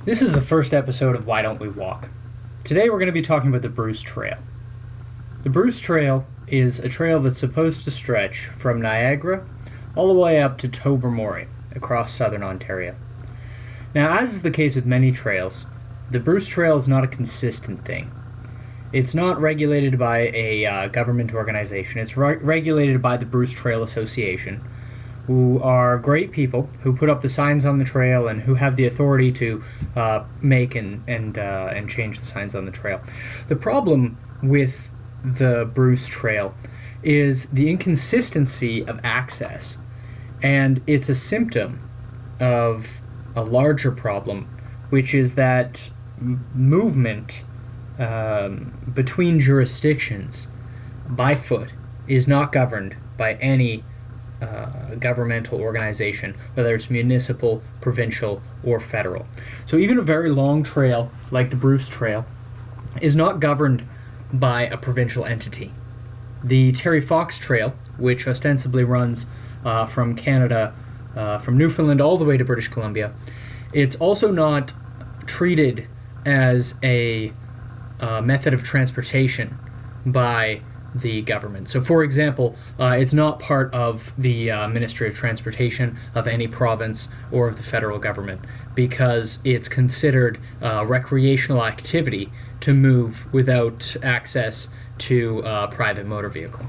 This is the first episode of Why Don't We Walk? Today we're going to be talking about the Bruce Trail. The Bruce Trail is a trail that's supposed to stretch from Niagara all the way up to Tobermory across southern Ontario. Now, as is the case with many trails, the Bruce Trail is not a consistent thing. It's not regulated by a government organization. It's regulated by the Bruce Trail Association, who are great people who put up the signs on the trail and who have the authority to make and change the signs on the trail. The problem with the Bruce Trail is the inconsistency of access, and it's a symptom of a larger problem, which is that movement between jurisdictions by foot is not governed by any governmental organization, whether it's municipal, provincial, or federal. So even a very long trail like the Bruce Trail is not governed by a provincial entity. The Terry Fox Trail, which ostensibly runs from Canada, from Newfoundland all the way to British Columbia, it's also not treated as a method of transportation by the government. So, for example, it's not part of the Ministry of Transportation of any province or of the federal government because it's considered recreational activity to move without access to a private motor vehicle.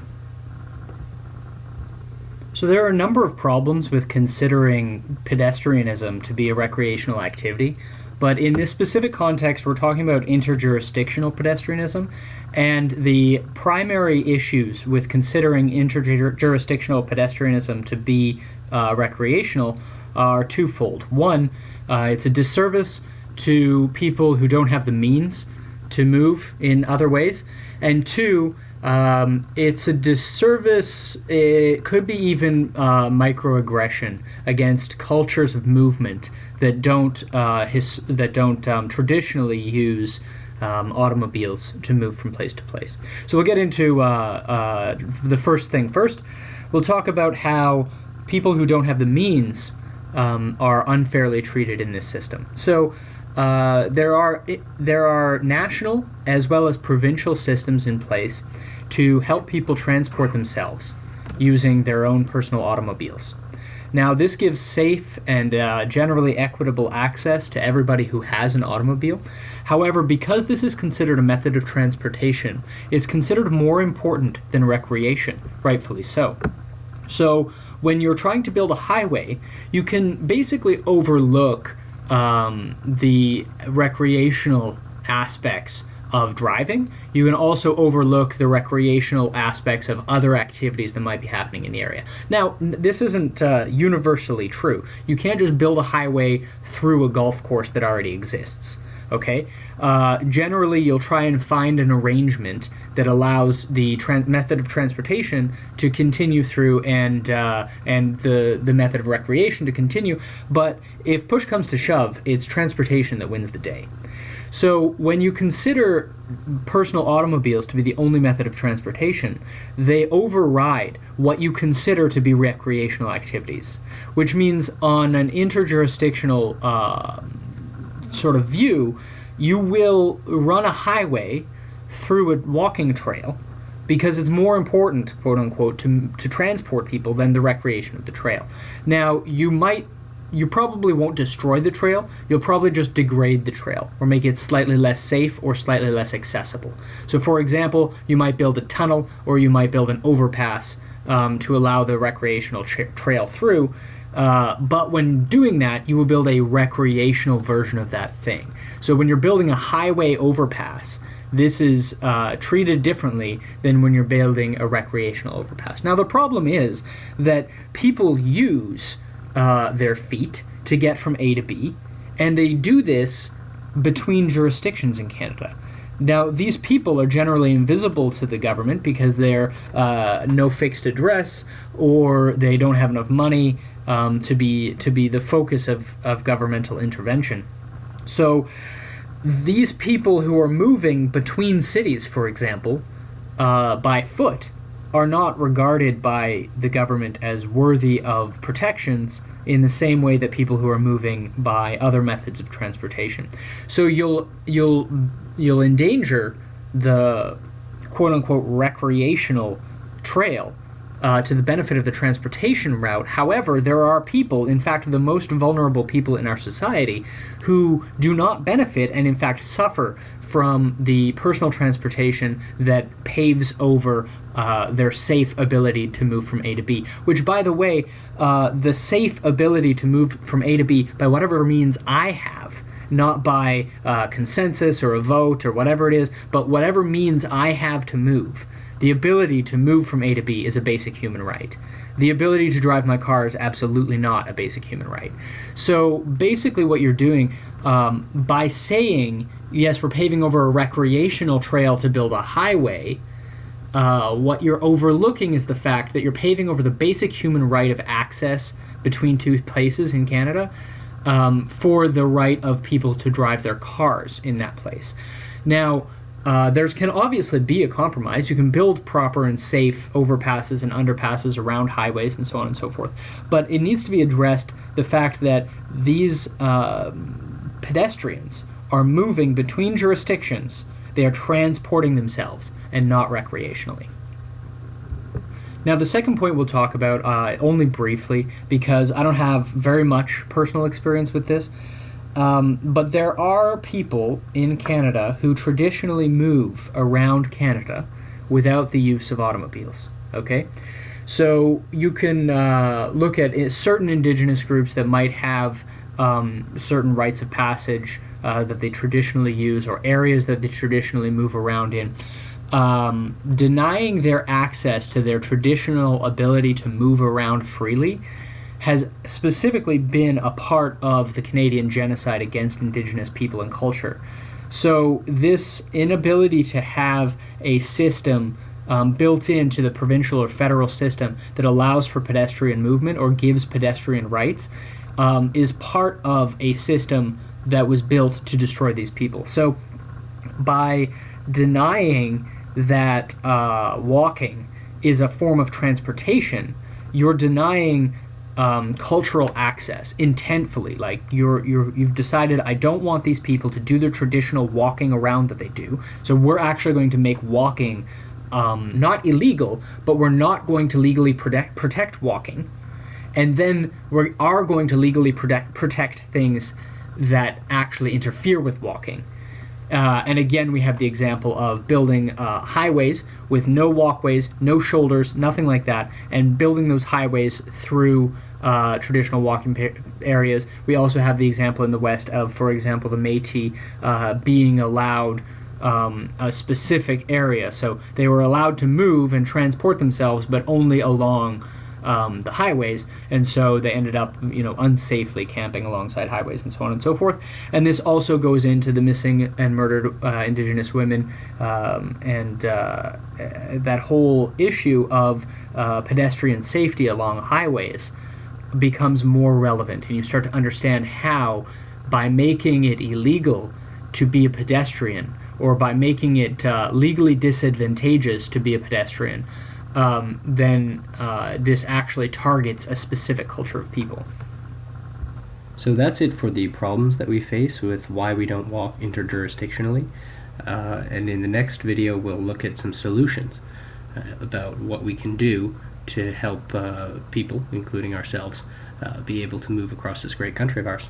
So there are a number of problems with considering pedestrianism to be a recreational activity, but in this specific context, we're talking about interjurisdictional pedestrianism, and the primary issues with considering interjurisdictional pedestrianism to be recreational are twofold. One, it's a disservice to people who don't have the means to move in other ways, and two, it's a disservice, it could be even microaggression against cultures of movement that don't traditionally use automobiles to move from place to place. So we'll get into the first thing first. We'll talk about how people who don't have the means are unfairly treated in this system. So there are national as well as provincial systems in place to help people transport themselves using their own personal automobiles. Now, this gives safe and generally equitable access to everybody who has an automobile. However, because this is considered a method of transportation, it's considered more important than recreation, rightfully so. So, when you're trying to build a highway, you can basically overlook the recreational aspects of driving. You can also overlook the recreational aspects of other activities that might be happening in the area. Now, this isn't universally true. You can't just build a highway through a golf course that already exists. Okay? Generally, you'll try and find an arrangement that allows the method of transportation to continue through and the method of recreation to continue. But if push comes to shove, it's transportation that wins the day. So when you consider personal automobiles to be the only method of transportation, they override what you consider to be recreational activities, which means on an interjurisdictional sort of view, you will run a highway through a walking trail because it's more important, quote unquote, to transport people than the recreation of the trail. Now, you probably won't destroy the trail, you'll probably just degrade the trail or make it slightly less safe or slightly less accessible. So for example, you might build a tunnel or you might build an overpass to allow the recreational trail through, but when doing that, you will build a recreational version of that thing. So when you're building a highway overpass, this is treated differently than when you're building a recreational overpass. Now the problem is that people use their feet to get from A to B, and they do this between jurisdictions in Canada. Now, these people are generally invisible to the government because they're no fixed address or they don't have enough money to be the focus of governmental intervention. So these people who are moving between cities, for example, by foot, are not regarded by the government as worthy of protections in the same way that people who are moving by other methods of transportation. So you'll endanger the quote-unquote recreational trail to the benefit of the transportation route. However, there are people, in fact, the most vulnerable people in our society, who do not benefit and, in fact, suffer from the personal transportation that paves over their safe ability to move from A to B. Which, by the way, the safe ability to move from A to B by whatever means I have, not by consensus or a vote or whatever it is, but whatever means I have to move. The ability to move from A to B is a basic human right. The ability to drive my car is absolutely not a basic human right. So basically what you're doing by saying, yes, we're paving over a recreational trail to build a highway, what you're overlooking is the fact that you're paving over the basic human right of access between two places in Canada for the right of people to drive their cars in that place. Now, there can obviously be a compromise. You can build proper and safe overpasses and underpasses around highways and so on and so forth. But it needs to be addressed the fact that these pedestrians are moving between jurisdictions. They are transporting themselves and not recreationally. Now, the second point we'll talk about only briefly, because I don't have very much personal experience with this, but there are people in Canada who traditionally move around Canada without the use of automobiles, okay? So you can look at certain Indigenous groups that might have certain rites of passage that they traditionally use, or areas that they traditionally move around in. Denying their access to their traditional ability to move around freely has specifically been a part of the Canadian genocide against Indigenous people and culture. So this inability to have a system built into the provincial or federal system that allows for pedestrian movement or gives pedestrian rights is part of a system that was built to destroy these people. So by denying that walking is a form of transportation, you're denying cultural access intentfully. Like you've decided, I don't want these people to do their traditional walking around that they do, so we're actually going to make walking not illegal, but we're not going to legally protect walking, and then we are going to legally protect things that actually interfere with walking. And again, we have the example of building highways with no walkways, no shoulders, nothing like that, and building those highways through traditional walking areas. We also have the example in the West of, for example, the Métis being allowed a specific area. So they were allowed to move and transport themselves, but only along the highways, and so they ended up, unsafely camping alongside highways and so on and so forth. And this also goes into the missing and murdered Indigenous women and that whole issue of pedestrian safety along highways becomes more relevant, and you start to understand how, by making it illegal to be a pedestrian, or by making it legally disadvantageous to be a pedestrian, then this actually targets a specific culture of people. So that's it for the problems that we face with why we don't walk interjurisdictionally. And in the next video, we'll look at some solutions about what we can do to help people, including ourselves, be able to move across this great country of ours.